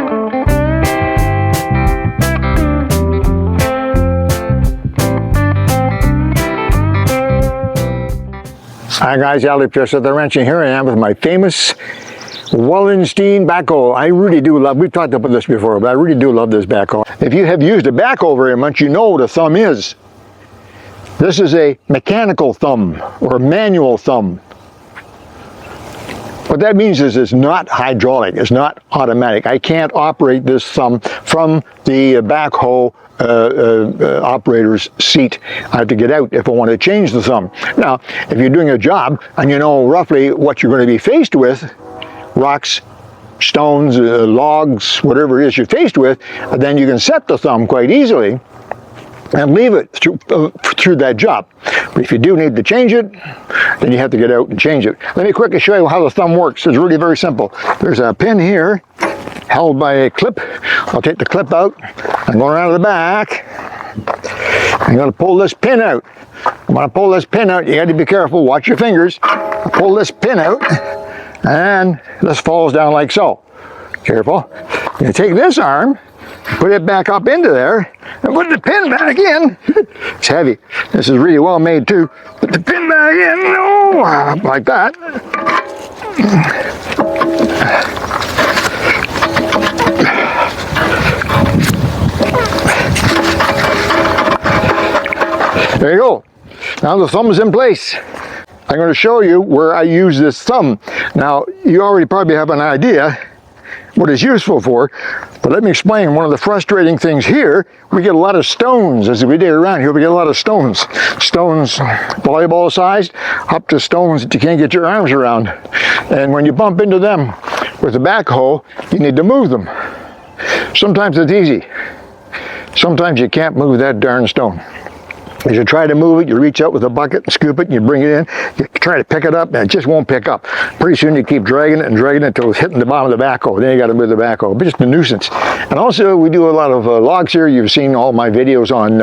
Hi guys, Alec Peirce at the wrench, and here I am with my famous Wallenstein backhoe. I really do love, we've talked about this before, but I really do love this backhoe. If you have used a backhoe very much, you know what a thumb is. This is a mechanical thumb or a manual thumb. What that means is it's not hydraulic, it's not automatic. I can't operate this thumb from the backhoe operator's seat. I have to get out if I want to change the thumb. Now, if you're doing a job and you know roughly what you're going to be faced with, rocks, stones, logs, whatever it is you're faced with, then you can set the thumb quite easily and leave it through that job. But if you do need to change it, then you have to get out and change it. Let me quickly show you how the thumb works. It's really very simple. There's a pin here held by a clip. I'll take the clip out and go around to the back. I'm going to pull this pin out. When I pull this pin out, you got to be careful. Watch your fingers. I pull this pin out and this falls down like so. Careful. You take this arm, put it back up into there, and put the pin back in. It's heavy. This is really well made too. Put the pin back in, oh, like that. There you go. Now the thumb is in place. I'm going to show you where I use this thumb. Now, you already probably have an idea what it's useful for, but let me explain. One of the frustrating things here, we get a lot of stones. As we dig around here, we get a lot of stones. Stones, volleyball sized, up to stones that you can't get your arms around. And when you bump into them with a backhoe, you need to move them. Sometimes it's easy. Sometimes you can't move that darn stone. As you try to move it, you reach out with a bucket and scoop it, and you bring it in, you try to pick it up, and it just won't pick up. Pretty soon you keep dragging it until it's hitting the bottom of the backhoe. Then you got to move the backhoe. But just a nuisance. And also, we do a lot of logs here. You've seen all my videos on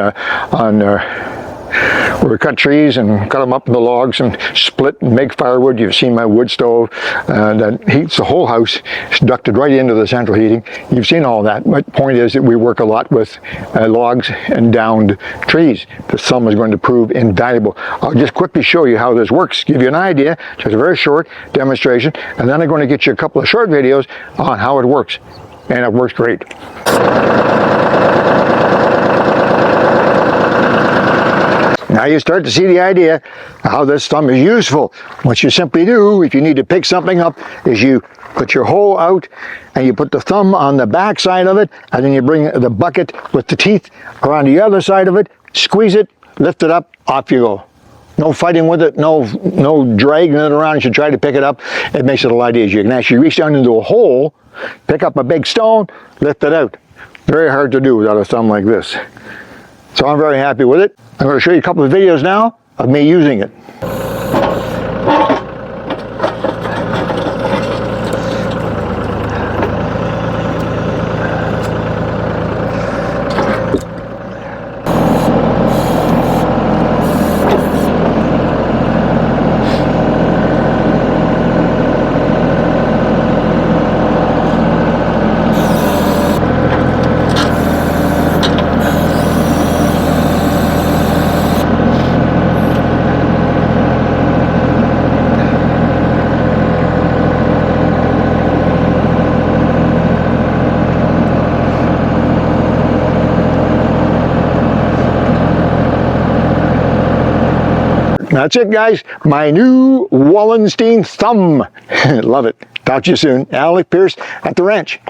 where we cut trees and cut them up into logs and split and make firewood. You've seen my wood stove that heats the whole house. It's ducted right into the central heating. You've seen all that. My point is that we work a lot with logs and downed trees. The thumb is going to prove invaluable. I'll just quickly show you how this works, give you an idea, just a very short demonstration, and then I'm going to get you a couple of short videos on how it works. And it works great. Now you start to see the idea of how this thumb is useful. What you simply do, if you need to pick something up, is you put your hole out and you put the thumb on the back side of it, and then you bring the bucket with the teeth around the other side of it, squeeze it, lift it up, off you go. No fighting with it, no dragging it around as you try to pick it up. It makes it a lot easier. You can actually reach down into a hole, pick up a big stone, lift it out. Very hard to do without a thumb like this. So I'm very happy with it. I'm going to show you a couple of videos now of me using it. That's it, guys. My new Wallenstein thumb. Love it. Talk to you soon. Alec Peirce at the wrench.